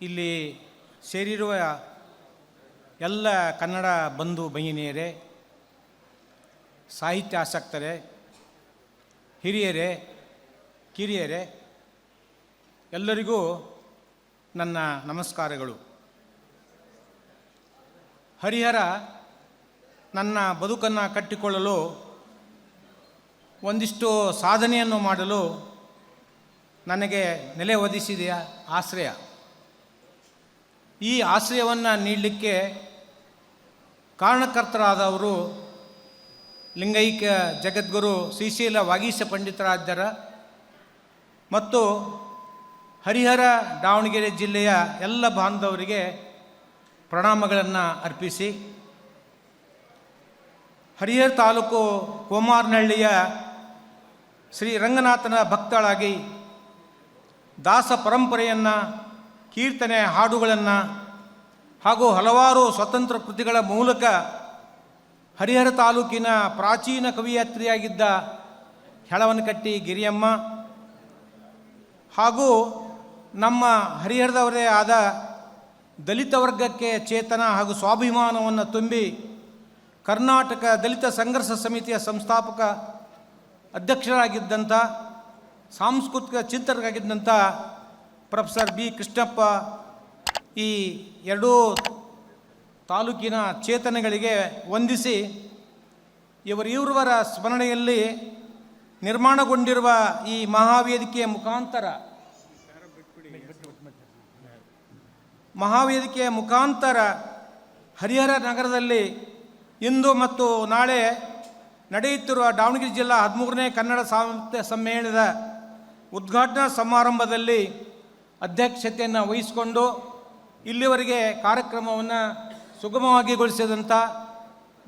ಇಲ್ಲಿ ಸೇರಿರುವ ಎಲ್ಲ ಕನ್ನಡ ಬಂಧು ಭಗಿನಿಯರೇ, ಸಾಹಿತ್ಯ ಆಸಕ್ತರೇ, ಹಿರಿಯರೇ, ಕಿರಿಯರೇ, ಎಲ್ಲರಿಗೂ ನನ್ನ ನಮಸ್ಕಾರಗಳು. ಹರಿಹರ ನನ್ನ ಬದುಕನ್ನು ಕಟ್ಟಿಕೊಳ್ಳಲು, ಒಂದಿಷ್ಟು ಸಾಧನೆಯನ್ನು ಮಾಡಲು ನನಗೆ ನೆಲೆ ಒದಗಿಸಿದೆಯ ಆಶ್ರಯ. ಈ ಆಶ್ರಯವನ್ನು ನೀಡಲಿಕ್ಕೆ ಕಾರಣಕರ್ತರಾದವರು ಲಿಂಗೈಕ್ಯ ಜಗದ್ಗುರು ಶ್ರೀಶೈಲ ವಾಗೀಶ ಪಂಡಿತರಾಜರ ಮತ್ತು ಹರಿಹರ ದಾವಣಗೆರೆ ಜಿಲ್ಲೆಯ ಎಲ್ಲ ಬಾಂಧವರಿಗೆ ಪ್ರಣಾಮಗಳನ್ನು ಅರ್ಪಿಸಿ, ಹರಿಹರ ತಾಲೂಕು ಕೋಮಾರನಹಳ್ಳಿಯ ಶ್ರೀ ರಂಗನಾಥನ ಭಕ್ತಳಾಗಿ ದಾಸ ಪರಂಪರೆಯನ್ನು, ಕೀರ್ತನೆ ಹಾಡುಗಳನ್ನು ಹಾಗೂ ಹಲವಾರು ಸ್ವತಂತ್ರ ಕೃತಿಗಳ ಮೂಲಕ ಹರಿಹರ ತಾಲೂಕಿನ ಪ್ರಾಚೀನ ಕವಿಯತ್ರಿಯಾಗಿದ್ದ ಹೆಳವನಕಟ್ಟಿ ಗಿರಿಯಮ್ಮ ಹಾಗೂ ನಮ್ಮ ಹರಿಹರದವರೇ ಆದ ದಲಿತ ವರ್ಗಕ್ಕೆ ಚೇತನ ಹಾಗೂ ಸ್ವಾಭಿಮಾನವನ್ನು ತುಂಬಿ ಕರ್ನಾಟಕ ದಲಿತ ಸಂಘರ್ಷ ಸಮಿತಿಯ ಸಂಸ್ಥಾಪಕ ಅಧ್ಯಕ್ಷರಾಗಿದ್ದಂಥ, ಸಾಂಸ್ಕೃತಿಕ ಚಿಂತಕರಾಗಿದ್ದಂಥ ಪ್ರೊಫೆಸರ್ ಬಿ ಕೃಷ್ಣಪ್ಪ ಈ ಎರಡೂ ತಾಲೂಕಿನ ಚೇತನಗಳಿಗೆ ವಂದಿಸಿ, ಇವರಿವರ ಸ್ಮರಣೆಯಲ್ಲಿ ನಿರ್ಮಾಣಗೊಂಡಿರುವ ಈ ಮಹಾವೇದಿಕೆಯ ಮುಖಾಂತರ ಹರಿಹರ ನಗರದಲ್ಲಿ ಇಂದು ಮತ್ತು ನಾಳೆ ನಡೆಯುತ್ತಿರುವ ದಾವಣಗೆರೆ ಜಿಲ್ಲಾ 13ನೇ ಕನ್ನಡ ಸಾಹಿತ್ಯ ಸಮ್ಮೇಳನದ ಉದ್ಘಾಟನಾ ಸಮಾರಂಭದಲ್ಲಿ ಅಧ್ಯಕ್ಷತೆಯನ್ನು ವಹಿಸಿಕೊಂಡು ಇಲ್ಲಿವರೆಗೆ ಕಾರ್ಯಕ್ರಮವನ್ನು ಸುಗಮವಾಗಿಗೊಳಿಸಿದಂಥ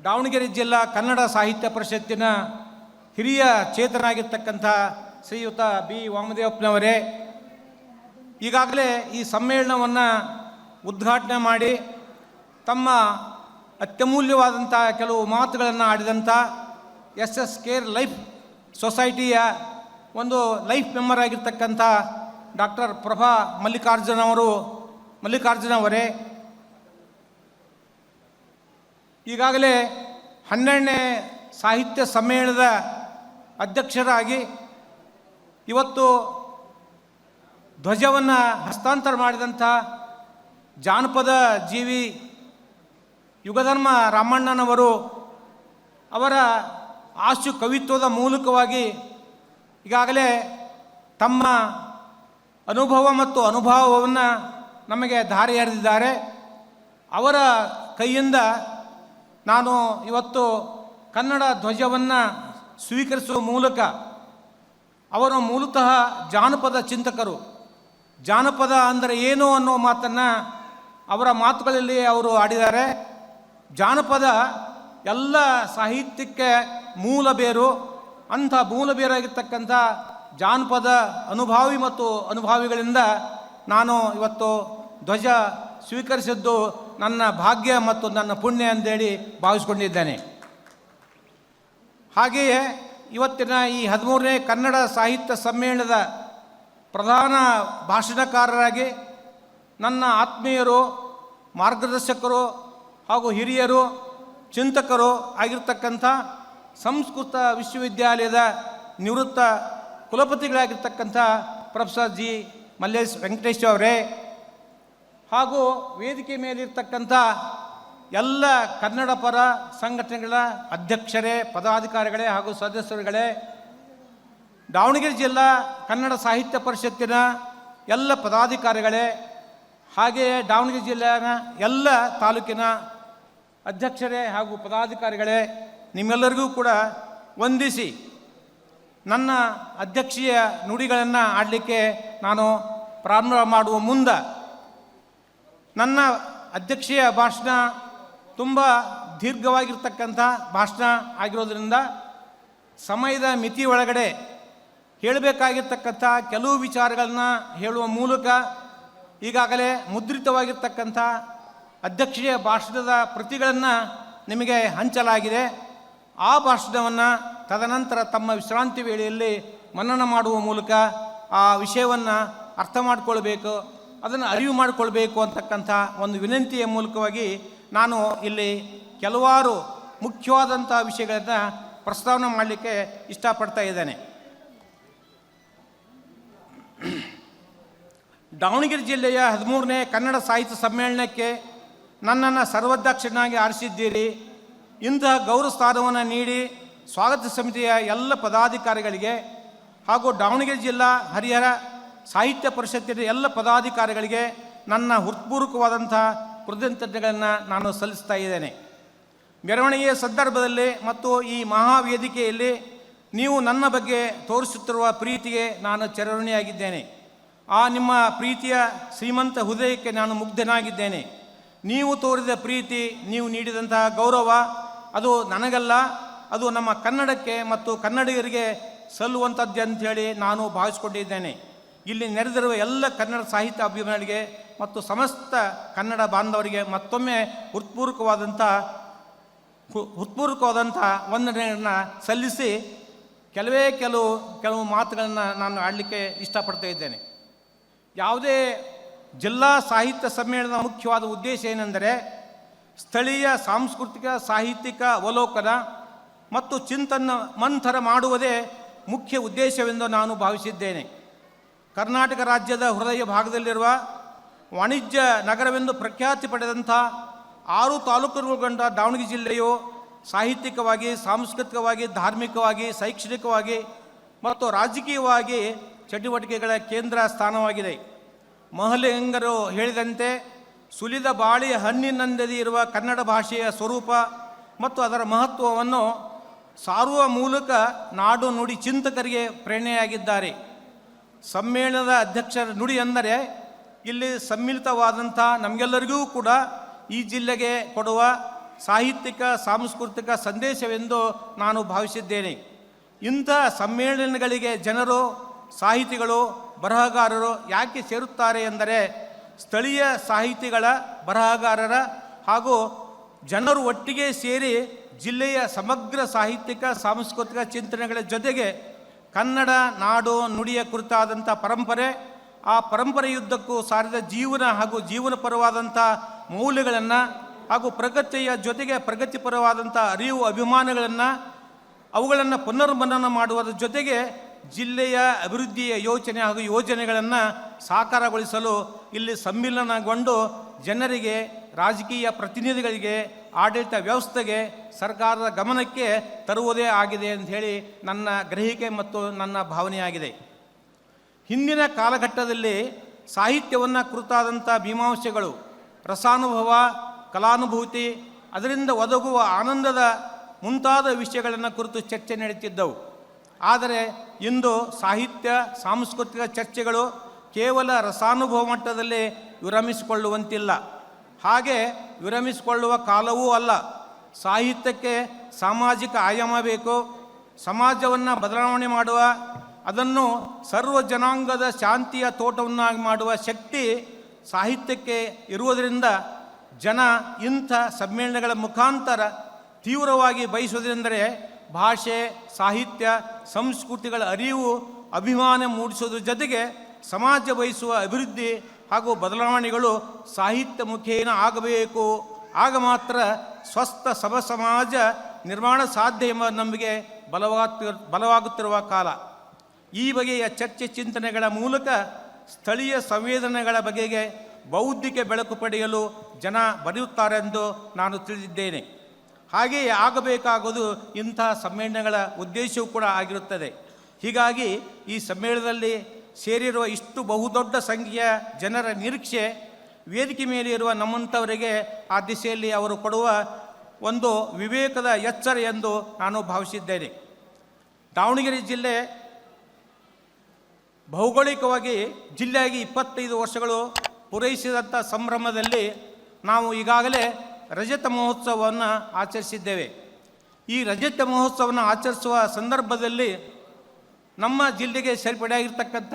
ದಾವಣಗೆರೆ ಜಿಲ್ಲಾ ಕನ್ನಡ ಸಾಹಿತ್ಯ ಪರಿಷತ್ತಿನ ಹಿರಿಯ ಚೇತನಾಗಿರ್ತಕ್ಕಂಥ ಶ್ರೀಯುತ ಬಿ ವಾಮದೇವಪ್ಪನವರೇ, ಈಗಾಗಲೇ ಈ ಸಮ್ಮೇಳನವನ್ನು ಉದ್ಘಾಟನೆ ಮಾಡಿ ತಮ್ಮ ಅತ್ಯಮೂಲ್ಯವಾದಂಥ ಕೆಲವು ಮಾತುಗಳನ್ನು ಆಡಿದಂಥ SS ಕೇರ್ ಲೈಫ್ ಸೊಸೈಟಿಯ ಒಂದು ಲೈಫ್ ಮೆಂಬರ್ ಆಗಿರ್ತಕ್ಕಂಥ ಡಾಕ್ಟರ್ ಪ್ರಭಾ ಮಲ್ಲಿಕಾರ್ಜುನವರೇ, ಈಗಾಗಲೇ 12ನೇ ಸಾಹಿತ್ಯ ಸಮ್ಮೇಳನದ ಅಧ್ಯಕ್ಷರಾಗಿ ಇವತ್ತು ಧ್ವಜವನ್ನು ಹಸ್ತಾಂತರ ಮಾಡಿದಂಥ ಜಾನಪದ ಜೀವಿ ಯುಗಧರ್ಮ ರಾಮಣ್ಣನವರು ಅವರ ಆಶು ಕವಿತ್ವದ ಮೂಲಕವಾಗಿ ಈಗಾಗಲೇ ತಮ್ಮ ಅನುಭವ ಮತ್ತು ಅನುಭವವನ್ನು ನಮಗೆ ಧಾರೆ ಎರೆದಿದ್ದಾರೆ. ಅವರ ಕೈಯಿಂದ ನಾನು ಇವತ್ತು ಕನ್ನಡ ಧ್ವಜವನ್ನು ಸ್ವೀಕರಿಸುವ ಮೂಲಕ, ಅವರು ಮೂಲತಃ ಜಾನಪದ ಚಿಂತಕರು, ಜಾನಪದ ಅಂದರೆ ಏನು ಅನ್ನೋ ಮಾತನ್ನು ಅವರ ಮಾತುಗಳಲ್ಲಿ ಅವರು ಆಡಿದ್ದಾರೆ. ಜಾನಪದ ಎಲ್ಲ ಸಾಹಿತ್ಯಕ್ಕೆ ಮೂಲ ಬೇರು. ಅಂಥ ಮೂಲ ಬೇರಾಗಿರ್ತಕ್ಕಂಥ ಜಾನಪದ ಅನುಭಾವಿ ಮತ್ತು ಅನುಭಾವಿಗಳಿಂದ ನಾನು ಇವತ್ತು ಧ್ವಜ ಸ್ವೀಕರಿಸಿದ್ದು ನನ್ನ ಭಾಗ್ಯ ಮತ್ತು ನನ್ನ ಪುಣ್ಯ ಅಂತೇಳಿ ಭಾವಿಸ್ಕೊಂಡಿದ್ದೇನೆ. ಹಾಗೆಯೇ ಇವತ್ತಿನ ಈ 13ನೇ ಕನ್ನಡ ಸಾಹಿತ್ಯ ಸಮ್ಮೇಳನದ ಪ್ರಧಾನ ಭಾಷಣಕಾರರಾಗಿ ನನ್ನ ಆತ್ಮೀಯರು, ಮಾರ್ಗದರ್ಶಕರು ಹಾಗೂ ಹಿರಿಯರು, ಚಿಂತಕರು ಆಗಿರ್ತಕ್ಕಂಥ ಸಂಸ್ಕೃತ ವಿಶ್ವವಿದ್ಯಾಲಯದ ನಿವೃತ್ತ ಕುಲಪತಿಗಳಾಗಿರ್ತಕ್ಕಂಥ ಪ್ರೊಫೆಸರ್ ಜಿ ಮಲ್ಲೇಶ್ ವೆಂಕಟೇಶ್ ಅವರೇ, ಹಾಗೂ ವೇದಿಕೆ ಮೇಲಿರ್ತಕ್ಕಂಥ ಎಲ್ಲ ಕನ್ನಡ ಪರ ಸಂಘಟನೆಗಳ ಅಧ್ಯಕ್ಷರೇ, ಪದಾಧಿಕಾರಿಗಳೇ ಹಾಗೂ ಸದಸ್ಯರುಗಳೇ, ದಾವಣಗೆರೆ ಜಿಲ್ಲಾ ಕನ್ನಡ ಸಾಹಿತ್ಯ ಪರಿಷತ್ತಿನ ಎಲ್ಲ ಪದಾಧಿಕಾರಿಗಳೇ, ಹಾಗೆಯೇ ದಾವಣಗೆರೆ ಜಿಲ್ಲೆಯ ಎಲ್ಲ ತಾಲೂಕಿನ ಅಧ್ಯಕ್ಷರೇ ಹಾಗೂ ಪದಾಧಿಕಾರಿಗಳೇ, ನಿಮ್ಮೆಲ್ಲರಿಗೂ ಕೂಡ ವಂದಿಸಿ ನನ್ನ ಅಧ್ಯಕ್ಷೀಯ ನುಡಿಗಳನ್ನು ಆಡಲಿಕ್ಕೆ ನಾನು ಪ್ರಾರಂಭ ಮಾಡುವ ಮುಂದೆ ನನ್ನ ಅಧ್ಯಕ್ಷೀಯ ಭಾಷಣ ತುಂಬ ದೀರ್ಘವಾಗಿರ್ತಕ್ಕಂಥ ಭಾಷಣ ಆಗಿರೋದ್ರಿಂದ ಸಮಯದ ಮಿತಿ ಒಳಗಡೆ ಹೇಳಬೇಕಾಗಿರ್ತಕ್ಕಂಥ ಕೆಲವು ವಿಚಾರಗಳನ್ನು ಹೇಳುವ ಮೂಲಕ ಈಗಾಗಲೇ ಮುದ್ರಿತವಾಗಿರ್ತಕ್ಕಂಥ ಅಧ್ಯಕ್ಷೀಯ ಭಾಷಣದ ಪ್ರತಿಗಳನ್ನು ನಿಮಗೆ ಹಂಚಲಾಗಿದೆ. ಆ ಭಾಷಣವನ್ನು ತದನಂತರ ತಮ್ಮ ವಿಶ್ರಾಂತಿ ವೇಳೆಯಲ್ಲಿ ಮನನ ಮಾಡುವ ಮೂಲಕ ಆ ವಿಷಯವನ್ನು ಅರ್ಥ ಮಾಡಿಕೊಳ್ಬೇಕು. ಅದನ್ನು ಅರಿವು ಮಾಡಿಕೊಳ್ಬೇಕು ಅಂತಕ್ಕಂಥ ಒಂದು ವಿನಂತಿಯ ಮೂಲಕವಾಗಿ ನಾನು ಇಲ್ಲಿ ಕೆಲವಾರು ಮುಖ್ಯವಾದಂಥ ವಿಷಯಗಳನ್ನು ಪ್ರಸ್ತಾವನೆ ಮಾಡಲಿಕ್ಕೆ ಇಷ್ಟಪಡ್ತಾ ಇದ್ದೇನೆ. ದಾವಣಗೆರೆ ಜಿಲ್ಲೆಯ 13ನೇ ಕನ್ನಡ ಸಾಹಿತ್ಯ ಸಮ್ಮೇಳನಕ್ಕೆ ನನ್ನನ್ನು ಸರ್ವಾಧ್ಯಕ್ಷನಾಗಿ ಆರಿಸಿದ್ದೀರಿ. ಇಂತಹ ಗೌರವ ಸ್ಥಾನವನ್ನು ನೀಡಿ ಸ್ವಾಗತ ಸಮಿತಿಯ ಎಲ್ಲ ಪದಾಧಿಕಾರಿಗಳಿಗೆ ಹಾಗೂ ದಾವಣಗೆರೆ ಜಿಲ್ಲಾ ಹರಿಹರ ಸಾಹಿತ್ಯ ಪರಿಷತ್ತಿನ ಎಲ್ಲ ಪದಾಧಿಕಾರಿಗಳಿಗೆ ನನ್ನ ಹೃತ್ಪೂರ್ವಕವಾದಂಥ ಕೃತಜ್ಞತೆಗಳನ್ನು ನಾನು ಸಲ್ಲಿಸ್ತಾ ಇದ್ದೇನೆ. ಮೆರವಣಿಗೆಯ ಸಂದರ್ಭದಲ್ಲಿ ಮತ್ತು ಈ ಮಹಾವೇದಿಕೆಯಲ್ಲಿ ನೀವು ನನ್ನ ಬಗ್ಗೆ ತೋರಿಸುತ್ತಿರುವ ಪ್ರೀತಿಗೆ ನಾನು ಚಿರಋಣಿಯಾಗಿದ್ದೇನೆ. ಆ ನಿಮ್ಮ ಪ್ರೀತಿಯ ಶ್ರೀಮಂತ ಹೃದಯಕ್ಕೆ ನಾನು ಮುಗ್ಧನಾಗಿದ್ದೇನೆ. ನೀವು ತೋರಿದ ಪ್ರೀತಿ, ನೀವು ನೀಡಿದಂತಹ ಗೌರವ ಅದು ನನಗಲ್ಲ, ಅದು ನಮ್ಮ ಕನ್ನಡಕ್ಕೆ ಮತ್ತು ಕನ್ನಡಿಗರಿಗೆ ಸಲ್ಲುವಂಥದ್ದು ಅಂಥೇಳಿ ನಾನು ಭಾವಿಸ್ಕೊಂಡಿದ್ದೇನೆ. ಇಲ್ಲಿ ನೆರೆದಿರುವ ಎಲ್ಲ ಕನ್ನಡ ಸಾಹಿತ್ಯ ಅಭಿಮಾನಿಗಳಿಗೆ ಮತ್ತು ಸಮಸ್ತ ಕನ್ನಡ ಬಾಂಧವರಿಗೆ ಮತ್ತೊಮ್ಮೆ ಹೃತ್ಪೂರ್ವಕವಾದಂಥ ವಂದನೆಗಳನ್ನು ಸಲ್ಲಿಸಿ ಕೆಲವು ಮಾತುಗಳನ್ನು ನಾನು ಆಡಲಿಕ್ಕೆ ಇಷ್ಟಪಡ್ತಾ ಇದ್ದೇನೆ. ಯಾವುದೇ ಜಿಲ್ಲಾ ಸಾಹಿತ್ಯ ಸಮ್ಮೇಳನದ ಮುಖ್ಯವಾದ ಉದ್ದೇಶ ಏನೆಂದರೆ ಸ್ಥಳೀಯ ಸಾಂಸ್ಕೃತಿಕ ಸಾಹಿತ್ಯಿಕ ಅವಲೋಕನ ಮತ್ತು ಚಿಂತನ ಮಂಥನ ಮಾಡುವುದೇ ಮುಖ್ಯ ಉದ್ದೇಶವೆಂದು ನಾನು ಭಾವಿಸಿದ್ದೇನೆ. ಕರ್ನಾಟಕ ರಾಜ್ಯದ ಹೃದಯ ಭಾಗದಲ್ಲಿರುವ ವಾಣಿಜ್ಯ ನಗರವೆಂದು ಪ್ರಖ್ಯಾತಿ ಪಡೆದಂಥ 6 ತಾಲೂಕುಗಳೊಳಗೊಂಡ ದಾವಣಗೆರೆ ಜಿಲ್ಲೆಯು ಸಾಹಿತ್ಯಿಕವಾಗಿ, ಸಾಂಸ್ಕೃತಿಕವಾಗಿ, ಧಾರ್ಮಿಕವಾಗಿ, ಶೈಕ್ಷಣಿಕವಾಗಿ ಮತ್ತು ರಾಜಕೀಯವಾಗಿ ಚಟುವಟಿಕೆಗಳ ಕೇಂದ್ರ ಸ್ಥಾನವಾಗಿದೆ. ಮಹಲಿಂಗರು ಹೇಳಿದಂತೆ ಸುಲಿದ ಬಾಳಿ ಹಣ್ಣಿನಂದದಿ ಇರುವ ಕನ್ನಡ ಭಾಷೆಯ ಸ್ವರೂಪ ಮತ್ತು ಅದರ ಮಹತ್ವವನ್ನು ಸಾರುವ ಮೂಲಕ ನಾಡು ನುಡಿ ಚಿಂತಕರಿಗೆ ಪ್ರೇರಣೆಯಾಗಿದ್ದಾರೆ. ಸಮ್ಮೇಳನದ ಅಧ್ಯಕ್ಷರ ನುಡಿ ಎಂದರೆ ಇಲ್ಲಿ ಸಮ್ಮಿಳಿತವಾದಂಥ ನಮಗೆಲ್ಲರಿಗೂ ಕೂಡ ಈ ಜಿಲ್ಲೆಗೆ ಕೊಡುವ ಸಾಹಿತ್ಯಿಕ ಸಾಂಸ್ಕೃತಿಕ ಸಂದೇಶವೆಂದು ನಾನು ಭಾವಿಸಿದ್ದೇನೆ. ಇಂಥ ಸಮ್ಮೇಳನಗಳಿಗೆ ಜನರು, ಸಾಹಿತಿಗಳು, ಬರಹಗಾರರು ಯಾಕೆ ಸೇರುತ್ತಾರೆ ಎಂದರೆ ಸ್ಥಳೀಯ ಸಾಹಿತಿಗಳ, ಬರಹಗಾರರ ಹಾಗೂ ಜನರು ಒಟ್ಟಿಗೆ ಸೇರಿ ಜಿಲ್ಲೆಯ ಸಮಗ್ರ ಸಾಹಿತ್ಯಿಕ ಸಾಂಸ್ಕೃತಿಕ ಚಿಂತನೆಗಳ ಜೊತೆಗೆ ಕನ್ನಡ ನಾಡು ನುಡಿಯ ಕುರಿತಾದಂಥ ಪರಂಪರೆ, ಆ ಪರಂಪರೆಯುದ್ದಕ್ಕೂ ಸಾರಿದ ಜೀವನ ಹಾಗೂ ಜೀವನಪರವಾದಂಥ ಮೌಲ್ಯಗಳನ್ನು ಹಾಗೂ ಪ್ರಗತಿಯ ಜೊತೆಗೆ ಪ್ರಗತಿಪರವಾದಂಥ ಅರಿವು ಅಭಿಮಾನಗಳನ್ನು ಅವುಗಳನ್ನು ಪುನರ್ಮನನ ಮಾಡುವುದರ ಜೊತೆಗೆ ಜಿಲ್ಲೆಯ ಅಭಿವೃದ್ಧಿಯ ಯೋಚನೆ ಹಾಗೂ ಯೋಜನೆಗಳನ್ನು ಸಾಕಾರಗೊಳಿಸಲು ಇಲ್ಲಿ ಸಮ್ಮಿಲನಗೊಂಡು ಜನರಿಗೆ, ರಾಜಕೀಯ ಪ್ರತಿನಿಧಿಗಳಿಗೆ, ಆಡಳಿತ ವ್ಯವಸ್ಥೆಗೆ, ಸರ್ಕಾರದ ಗಮನಕ್ಕೆ ತರುವುದೇ ಆಗಿದೆ ಅಂಥೇಳಿ ನನ್ನ ಗ್ರಹಿಕೆ ಮತ್ತು ನನ್ನ ಭಾವನೆಯಾಗಿದೆ. ಹಿಂದಿನ ಕಾಲಘಟ್ಟದಲ್ಲಿ ಸಾಹಿತ್ಯವನ್ನು ಕುರಿತಾದಂಥ ಮೀಮಾಂಸೆಗಳು, ರಸಾನುಭವ, ಕಲಾನುಭೂತಿ, ಅದರಿಂದ ಒದಗುವ ಆನಂದದ ಮುಂತಾದ ವಿಷಯಗಳನ್ನು ಕುರಿತು ಚರ್ಚೆ ನಡೆಯುತ್ತಿದ್ದವು. ಆದರೆ ಇಂದು ಸಾಹಿತ್ಯ ಸಾಂಸ್ಕೃತಿಕ ಚರ್ಚೆಗಳು ಕೇವಲ ರಸಾನುಭವ ಮಟ್ಟದಲ್ಲಿ ವಿರಮಿಸಿಕೊಳ್ಳುವಂತಿಲ್ಲ. ಹಾಗೆ ವಿರಮಿಸಿಕೊಳ್ಳುವ ಕಾಲವೂ ಅಲ್ಲ. ಸಾಹಿತ್ಯಕ್ಕೆ ಸಾಮಾಜಿಕ ಆಯಾಮ ಬೇಕು. ಸಮಾಜವನ್ನು ಬದಲಾವಣೆ ಮಾಡುವ, ಅದನ್ನು ಸರ್ವ ಜನಾಂಗದ ಶಾಂತಿಯ ತೋಟವನ್ನಾಗಿ ಮಾಡುವ ಶಕ್ತಿ ಸಾಹಿತ್ಯಕ್ಕೆ ಇರುವುದರಿಂದ ಜನ ಇಂಥ ಸಮ್ಮೇಳನಗಳ ಮುಖಾಂತರ ತೀವ್ರವಾಗಿ ಬಯಸುವುದೆಂದರೆ ಭಾಷೆ, ಸಾಹಿತ್ಯ, ಸಂಸ್ಕೃತಿಗಳ ಅರಿವು, ಅಭಿಮಾನ ಮೂಡಿಸುವುದರ ಜೊತೆಗೆ ಸಮಾಜ ಬಯಸುವ ಅಭಿವೃದ್ಧಿ ಹಾಗೂ ಬದಲಾವಣೆಗಳು ಸಾಹಿತ್ಯ ಮುಖೇನ ಆಗಬೇಕು. ಆಗ ಮಾತ್ರ ಸ್ವಸ್ಥ ಸಮಾಜ ನಿರ್ಮಾಣ ಸಾಧ್ಯ ಎಂಬ ನಂಬಿಕೆ ಬಲವಾಗುತ್ತಿರುವ ಕಾಲ. ಈ ಬಗೆಯ ಚರ್ಚೆ ಚಿಂತನೆಗಳ ಮೂಲಕ ಸ್ಥಳೀಯ ಸಂವೇದನೆಗಳ ಬಗೆಗೆ ಬೌದ್ಧಿಕ ಬೆಳಕು ಪಡೆಯಲು ಜನ ಬರೆಯುತ್ತಾರೆಂದು ನಾನು ತಿಳಿದಿದ್ದೇನೆ. ಹಾಗೆಯೇ ಆಗಬೇಕಾಗುವುದು ಇಂಥ ಸಮ್ಮೇಳನಗಳ ಉದ್ದೇಶವೂ ಕೂಡ ಆಗಿರುತ್ತದೆ. ಹೀಗಾಗಿ ಈ ಸಮ್ಮೇಳನದಲ್ಲಿ ಸೇರಿರುವ ಇಷ್ಟು ಬಹುದೊಡ್ಡ ಸಂಖ್ಯೆಯ ಜನರ ನಿರೀಕ್ಷೆ ವೇದಿಕೆ ಮೇಲೆ ಇರುವ ನಮ್ಮಂಥವರಿಗೆ ಆ ದಿಸೆಯಲ್ಲಿ ಅವರು ಕೊಡುವ ಒಂದು ವಿವೇಕದ ಎಚ್ಚರ ಎಂದು ನಾನು ಭಾವಿಸಿದ್ದೇನೆ. ದಾವಣಗೆರೆ ಜಿಲ್ಲೆ ಭೌಗೋಳಿಕವಾಗಿ ಜಿಲ್ಲೆಯಾಗಿ 25 ವರ್ಷಗಳು ಪೂರೈಸಿದಂಥ ಸಂಭ್ರಮದಲ್ಲಿ ನಾವು ಈಗಾಗಲೇ ರಜತ ಮಹೋತ್ಸವವನ್ನು ಆಚರಿಸಿದ್ದೇವೆ. ಈ ರಜತ ಮಹೋತ್ಸವವನ್ನು ಆಚರಿಸುವ ಸಂದರ್ಭದಲ್ಲಿ ನಮ್ಮ ಜಿಲ್ಲೆಗೆ ಸೇರ್ಪಡೆಯಾಗಿರ್ತಕ್ಕಂಥ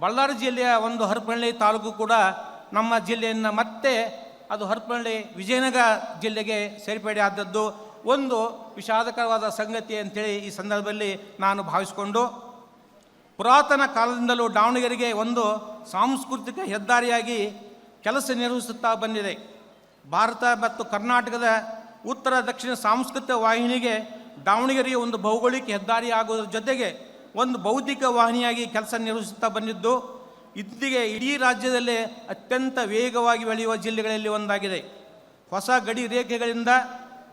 ಬಳ್ಳಾರಿ ಜಿಲ್ಲೆಯ ಒಂದು ಹರಪನಹಳ್ಳಿ ತಾಲೂಕು ಕೂಡ ನಮ್ಮ ಜಿಲ್ಲೆಯನ್ನು ಮತ್ತೆ ಅದು ಹರಪನಹಳ್ಳಿ ವಿಜಯನಗರ ಜಿಲ್ಲೆಗೆ ಸೇರ್ಪಡೆ ಆದದ್ದು ಒಂದು ವಿಷಾದಕರವಾದ ಸಂಗತಿ ಅಂಥೇಳಿ ಈ ಸಂದರ್ಭದಲ್ಲಿ ನಾನು ಭಾವಿಸಿಕೊಂಡು ಪುರಾತನ ಕಾಲದಿಂದಲೂ ದಾವಣಗೆರೆಗೆ ಒಂದು ಸಾಂಸ್ಕೃತಿಕ ಹೆದ್ದಾರಿಯಾಗಿ ಕೆಲಸ ನಿರ್ವಹಿಸುತ್ತಾ ಬಂದಿದೆ. ಭಾರತ ಮತ್ತು ಕರ್ನಾಟಕದ ಉತ್ತರ ದಕ್ಷಿಣ ಸಾಂಸ್ಕೃತಿಕ ವಾಹಿನಿಗೆ ದಾವಣಗೆರೆಯ ಒಂದು ಭೌಗೋಳಿಕ ಹೆದ್ದಾರಿ ಆಗುವುದರ ಜೊತೆಗೆ ಒಂದು ಬೌದ್ಧಿಕ ವಾಹಿನಿಯಾಗಿ ಕೆಲಸ ನಿರ್ವಹಿಸುತ್ತಾ ಬಂದಿದ್ದು, ಇತ್ತೀಚೆಗೆ ಇಡೀ ರಾಜ್ಯದಲ್ಲೇ ಅತ್ಯಂತ ವೇಗವಾಗಿ ಬೆಳೆಯುವ ಜಿಲ್ಲೆಗಳಲ್ಲಿ ಒಂದಾಗಿದೆ. ಹೊಸ ಗಡಿ ರೇಖೆಗಳಿಂದ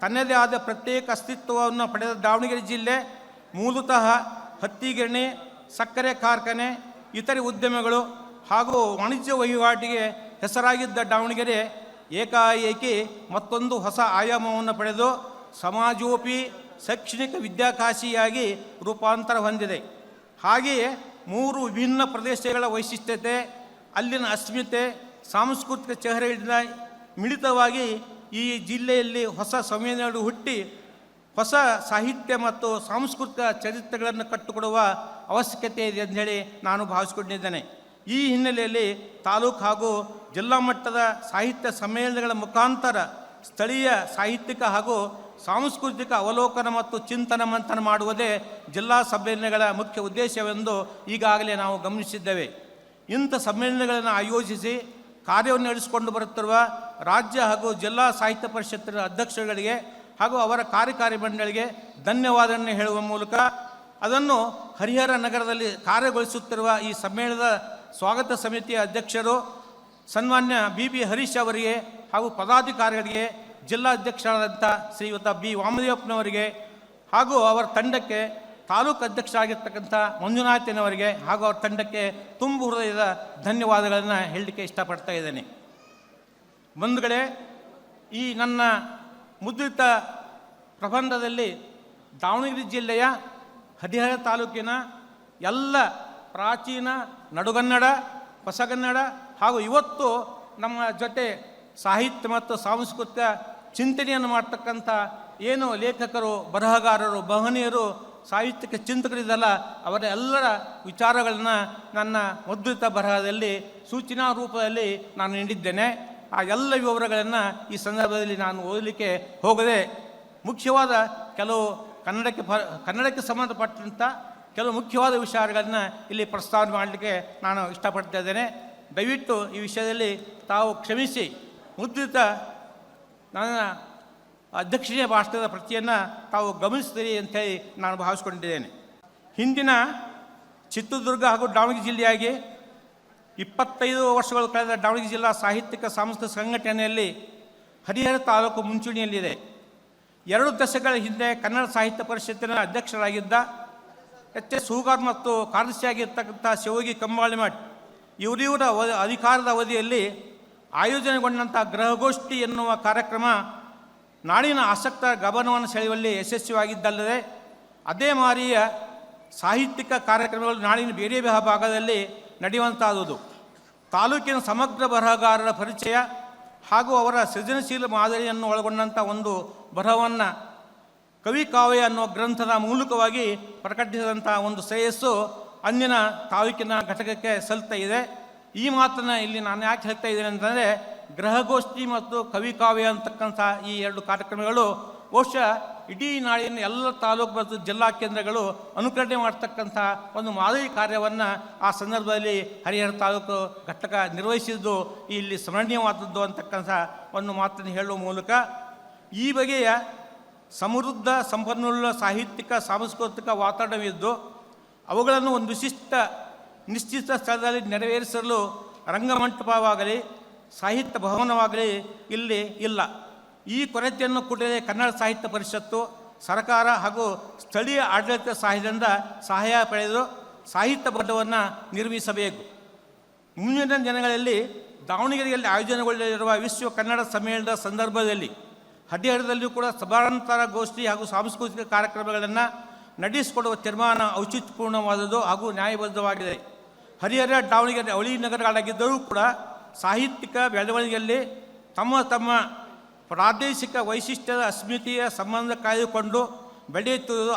ತನ್ನದೇ ಆದ ಪ್ರತ್ಯೇಕ ಅಸ್ತಿತ್ವವನ್ನು ಪಡೆದ ದಾವಣಗೆರೆ ಜಿಲ್ಲೆ ಮೂಲತಃ ಹತ್ತಿ ಗಿರಣಿ, ಸಕ್ಕರೆ ಕಾರ್ಖಾನೆ, ಇತರೆ ಉದ್ಯಮಗಳು ಹಾಗೂ ವಾಣಿಜ್ಯ ವಹಿವಾಟಿಗೆ ಹೆಸರಾಗಿದ್ದ ದಾವಣಗೆರೆ ಏಕಾಏಕಿ ಮತ್ತೊಂದು ಹೊಸ ಆಯಾಮವನ್ನು ಪಡೆದು ಸಮಾಜೋಪಿ ಶೈಕ್ಷಣಿಕ ವಿದ್ಯಾಕಾಶಿಯಾಗಿ ರೂಪಾಂತರ ಹೊಂದಿದೆ. ಹಾಗೆಯೇ 3 ವಿಭಿನ್ನ ಪ್ರದೇಶಗಳ ವೈಶಿಷ್ಟ್ಯತೆ, ಅಲ್ಲಿನ ಅಸ್ಮಿತೆ, ಸಾಂಸ್ಕೃತಿಕ ಚೆಹರೆಗಳಿಂದ ಮಿಳಿತವಾಗಿ ಈ ಜಿಲ್ಲೆಯಲ್ಲಿ ಹೊಸ ಸಂವೇದನೆಗಳು ಹುಟ್ಟಿ ಹೊಸ ಸಾಹಿತ್ಯ ಮತ್ತು ಸಾಂಸ್ಕೃತಿಕ ಚರಿತ್ರೆಗಳನ್ನು ಕಟ್ಟಿಕೊಡುವ ಅವಶ್ಯಕತೆ ಇದೆ ಅಂತ ಹೇಳಿ ನಾನು ಭಾವಿಸಿಕೊಂಡಿದ್ದೇನೆ. ಈ ಹಿನ್ನೆಲೆಯಲ್ಲಿ ತಾಲೂಕು ಹಾಗೂ ಜಿಲ್ಲಾ ಮಟ್ಟದ ಸಾಹಿತ್ಯ ಸಮ್ಮೇಳನಗಳ ಮುಖಾಂತರ ಸ್ಥಳೀಯ ಸಾಹಿತ್ಯಿಕ ಹಾಗೂ ಸಾಂಸ್ಕೃತಿಕ ಅವಲೋಕನ ಮತ್ತು ಚಿಂತನ ಮಂಥನ ಮಾಡುವುದೇ ಜಿಲ್ಲಾ ಸಮ್ಮೇಳನಗಳ ಮುಖ್ಯ ಉದ್ದೇಶವೆಂದು ಈಗಾಗಲೇ ನಾವು ಗಮನಿಸಿದ್ದೇವೆ. ಇಂಥ ಸಮ್ಮೇಳನಗಳನ್ನು ಆಯೋಜಿಸಿ ಕಾರ್ಯವನ್ನು ನಡೆಸಿಕೊಂಡು ಬರುತ್ತಿರುವ ರಾಜ್ಯ ಹಾಗೂ ಜಿಲ್ಲಾ ಸಾಹಿತ್ಯ ಪರಿಷತ್ತಿನ ಅಧ್ಯಕ್ಷರುಗಳಿಗೆ ಹಾಗೂ ಅವರ ಕಾರ್ಯಕಾರಿ ಮಂಡಳಿಗೆ ಧನ್ಯವಾದವನ್ನು ಹೇಳುವ ಮೂಲಕ ಅದನ್ನು ಹರಿಹರ ನಗರದಲ್ಲಿ ಕಾರ್ಯಗೊಳಿಸುತ್ತಿರುವ ಈ ಸಮ್ಮೇಳನದ ಸ್ವಾಗತ ಸಮಿತಿಯ ಅಧ್ಯಕ್ಷರು ಸನ್ಮಾನ್ಯ ಬಿ ಹರೀಶ್ ಅವರಿಗೆ ಹಾಗೂ ಪದಾಧಿಕಾರಿಗಳಿಗೆ, ಜಿಲ್ಲಾಧ್ಯಕ್ಷರಾದಂಥ ಶ್ರೀಯುತ ಬಿ ವಾಮದೇವಪ್ಪನವರಿಗೆ ಹಾಗೂ ಅವರ ತಂಡಕ್ಕೆ, ತಾಲೂಕು ಅಧ್ಯಕ್ಷರಾಗಿರ್ತಕ್ಕಂಥ ಮಂಜುನಾಥನವರಿಗೆ ಹಾಗೂ ಅವರ ತಂಡಕ್ಕೆ ತುಂಬ ಹೃದಯದ ಧನ್ಯವಾದಗಳನ್ನು ಹೇಳಲಿಕ್ಕೆ ಇಷ್ಟಪಡ್ತಾ ಇದ್ದೇನೆ. ಬಂಧುಗಳೇ, ಈ ನನ್ನ ಮುದ್ರಿತ ಪ್ರಬಂಧದಲ್ಲಿ ದಾವಣಗೆರೆ ಜಿಲ್ಲೆಯ ಹರಿಹರ ತಾಲೂಕಿನ ಎಲ್ಲ ಪ್ರಾಚೀನ ನಡುಗನ್ನಡ, ಹೊಸಗನ್ನಡ ಹಾಗೂ ಇವತ್ತು ನಮ್ಮ ಜೊತೆ ಸಾಹಿತ್ಯ ಮತ್ತು ಸಾಂಸ್ಕೃತಿಕ ಚಿಂತನೆಯನ್ನು ಮಾಡ್ತಕ್ಕಂಥ ಏನು ಲೇಖಕರು, ಬರಹಗಾರರು, ಮಹನೀಯರು, ಸಾಹಿತ್ಯಿಕ ಚಿಂತಕರಿದ್ದಲ್ಲ, ಅವರ ಎಲ್ಲರ ವಿಚಾರಗಳನ್ನು ನನ್ನ ಮುದ್ರಿತ ಬರಹದಲ್ಲಿ ಸೂಚನಾ ರೂಪದಲ್ಲಿ ನಾನು ನೀಡಿದ್ದೇನೆ. ಆ ಎಲ್ಲ ವಿವರಗಳನ್ನು ಈ ಸಂದರ್ಭದಲ್ಲಿ ನಾನು ಓದಲಿಕ್ಕೆ ಹೋಗದೆ ಮುಖ್ಯವಾದ ಕೆಲವು ಕನ್ನಡಕ್ಕೆ ಸಂಬಂಧಪಟ್ಟಂಥ ಕೆಲವು ಮುಖ್ಯವಾದ ವಿಚಾರಗಳನ್ನು ಇಲ್ಲಿ ಪ್ರಸ್ತಾವನೆ ಮಾಡಲಿಕ್ಕೆ ನಾನು ಇಷ್ಟಪಡ್ತಾ ಇದ್ದೇನೆ. ದಯವಿಟ್ಟು ಈ ವಿಷಯದಲ್ಲಿ ತಾವು ಕ್ಷಮಿಸಿ ಮುದ್ರಿತ ನನ್ನ ಅಧ್ಯಕ್ಷೀಯ ಭಾಷಣದ ಪ್ರತಿಯನ್ನು ತಾವು ಗಮನಿಸ್ತೀರಿ ಅಂಥೇಳಿ ನಾನು ಭಾವಿಸ್ಕೊಂಡಿದ್ದೇನೆ. ಹಿಂದಿನ ಚಿತ್ರದುರ್ಗ ಹಾಗೂ ದಾವಣಗೆರೆ ಜಿಲ್ಲೆಯಾಗಿ 25 ವರ್ಷಗಳು ಕಳೆದ ದಾವಣಗೆರೆ ಜಿಲ್ಲಾ ಸಾಹಿತ್ಯಿಕ ಸಾಂಸ್ಕೃತಿಕ ಸಂಘಟನೆಯಲ್ಲಿ ಹರಿಹರ ತಾಲೂಕು ಮುಂಚೂಣಿಯಲ್ಲಿದೆ. 2 ದಶಕಗಳ ಹಿಂದೆ ಕನ್ನಡ ಸಾಹಿತ್ಯ ಪರಿಷತ್ತಿನ ಅಧ್ಯಕ್ಷರಾಗಿದ್ದ ಎಸ್ ಹೂಗಾರ್ ಮತ್ತು ಕಾರ್ಯದರ್ಶಿಯಾಗಿರ್ತಕ್ಕಂಥ ಶಿವೋಗಿ ಕಂಬಾಳಿಮಠ್ ಇವರಿವರ ಅಧಿಕಾರದ ಅವಧಿಯಲ್ಲಿ ಆಯೋಜನೆಗೊಂಡಂಥ ಗೃಹಗೋಷ್ಠಿ ಎನ್ನುವ ಕಾರ್ಯಕ್ರಮ ನಾಡಿನ ಆಸಕ್ತ ಗಮನವನ್ನು ಸೆಳೆಯುವಲ್ಲಿ ಯಶಸ್ವಿಯಾಗಿದ್ದಲ್ಲದೆ ಅದೇ ಮಾರಿಯ ಸಾಹಿತ್ಯಿಕ ಕಾರ್ಯಕ್ರಮಗಳು ನಾಡಿನ ಬೇರೆ ಭಾಗದಲ್ಲಿ ನಡೆಯುವಂತಾದುದು. ತಾಲೂಕಿನ ಸಮಗ್ರ ಬರಹಗಾರರ ಪರಿಚಯ ಹಾಗೂ ಅವರ ಸೃಜನಶೀಲ ಮಾದರಿಯನ್ನು ಒಳಗೊಂಡಂಥ ಒಂದು ಬರಹವನ್ನು ಕವಿ ಕಾವ್ಯ ಅನ್ನುವ ಗ್ರಂಥದ ಮೂಲಕವಾಗಿ ಪ್ರಕಟಿಸಿದಂಥ ಒಂದು ಶ್ರೇಯಸ್ಸು ಅಂದಿನ ತಾಲೂಕಿನ ಘಟಕಕ್ಕೆ ಸಲ್ತಾ ಇದೆ. ಈ ಮಾತನ್ನು ಇಲ್ಲಿ ನಾನು ಯಾಕೆ ಹೇಳ್ತಾ ಇದ್ದೇನೆ ಅಂತಂದರೆ, ಗೃಹಗೋಷ್ಠಿ ಮತ್ತು ಕವಿ ಕಾವ್ಯ ಅಂತಕ್ಕಂಥ ಈ 2 ಕಾರ್ಯಕ್ರಮಗಳು ಬಹುಶಃ ಇಡೀ ನಾಡಿನ ಎಲ್ಲ ತಾಲೂಕು ಮತ್ತು ಜಿಲ್ಲಾ ಕೇಂದ್ರಗಳು ಅನುಕರಣೆ ಮಾಡ್ತಕ್ಕಂಥ ಒಂದು ಮಾದರಿ ಕಾರ್ಯವನ್ನು ಆ ಸಂದರ್ಭದಲ್ಲಿ ಹರಿಹರ ತಾಲೂಕು ಘಟಕ ನಿರ್ವಹಿಸಿದ್ದು ಇಲ್ಲಿ ಸ್ಮರಣೀಯವಾದದ್ದು ಅಂತಕ್ಕಂಥ ಒಂದು ಮಾತನ್ನು ಹೇಳುವ ಮೂಲಕ ಈ ಬಗೆಯ ಸಮೃದ್ಧ ಸಂಪನ್ಮೂಲ ಸಾಹಿತ್ಯಿಕ ಸಾಂಸ್ಕೃತಿಕ ವಾತಾವರಣವಿದ್ದು ಅವುಗಳನ್ನು ಒಂದು ನಿಶ್ಚಿತ ಸ್ಥಳದಲ್ಲಿ ನೆರವೇರಿಸಲು ರಂಗಮಂಟಪವಾಗಲಿ ಸಾಹಿತ್ಯ ಭವನವಾಗಲಿ ಇಲ್ಲಿ ಇಲ್ಲ. ಈ ಕೊರತೆಯನ್ನು ಕೂಡಲೇ ಕನ್ನಡ ಸಾಹಿತ್ಯ ಪರಿಷತ್ತು, ಸರ್ಕಾರ ಹಾಗೂ ಸ್ಥಳೀಯ ಆಡಳಿತ ಸಹಾಯ ಪಡೆದು ಸಾಹಿತ್ಯ ಭವನವನ್ನು ನಿರ್ಮಿಸಬೇಕು. ಮುಂದಿನ ದಿನಗಳಲ್ಲಿ ದಾವಣಗೆರೆಯಲ್ಲಿ ಆಯೋಜನೆಗೊಳ್ಳಲಿರುವ ವಿಶ್ವ ಕನ್ನಡ ಸಮ್ಮೇಳನದ ಸಂದರ್ಭದಲ್ಲಿ ಹರಿಹರದಲ್ಲಿಯೂ ಕೂಡ ಸಭಾಂತರ ಗೋಷ್ಠಿ ಹಾಗೂ ಸಾಂಸ್ಕೃತಿಕ ಕಾರ್ಯಕ್ರಮಗಳನ್ನು ನಡೆಸಿಕೊಡುವ ತೀರ್ಮಾನ ಔಚಿತ್ಯಪೂರ್ಣವಾದುದು ಹಾಗೂ ನ್ಯಾಯಬದ್ಧವಾಗಿದೆ. ಹರಿಹರ, ದಾವಣಗೆರೆ ಅವಳಿ ನಗರಗಳಾಗಿದ್ದರೂ ಕೂಡ ಸಾಹಿತ್ಯಿಕ ಬೆಳವಣಿಗೆಯಲ್ಲಿ ತಮ್ಮ ಪ್ರಾದೇಶಿಕ ವೈಶಿಷ್ಟ್ಯದ ಅಸ್ಮಿತೆಯ ಸಂಬಂಧ ಕಾಯ್ದುಕೊಂಡು ಬೆಳೆಯುತ್ತಿರುವುದು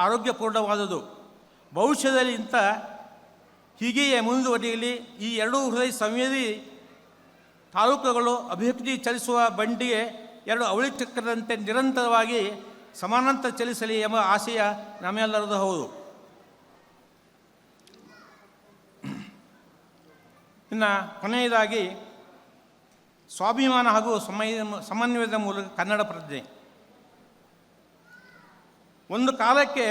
ಆರೋಗ್ಯಪೂರ್ಣವಾದುದು. ಭವಿಷ್ಯದಲ್ಲಿ ಹೀಗೆಯೇ ಮುಂದುವರಿಯಲಿ. ಈ 2 ಹೃದಯ ಸಂವೇದಿ ತಾಲೂಕುಗಳು ಅಭಿವೃದ್ಧಿ ಚಲಿಸುವ ಬಂಡಿಗೆ 2 ಅವಳಿ ಚಕ್ರದಂತೆ ನಿರಂತರವಾಗಿ ಸಮಾನಾಂತರ ಚಲಿಸಲಿ ಎಂಬ ಆಶಯ ನಮ್ಮೆಲ್ಲರದು ಹೌದು. ಇನ್ನು ಕೊನೆಯದಾಗಿ ಸ್ವಾಭಿಮಾನ ಹಾಗೂ ಸಮನ್ವಯದ ಮೂಲಕ ಕನ್ನಡ ಪ್ರಜ್ಞೆ. ಒಂದು ಕಾಲಕ್ಕೆ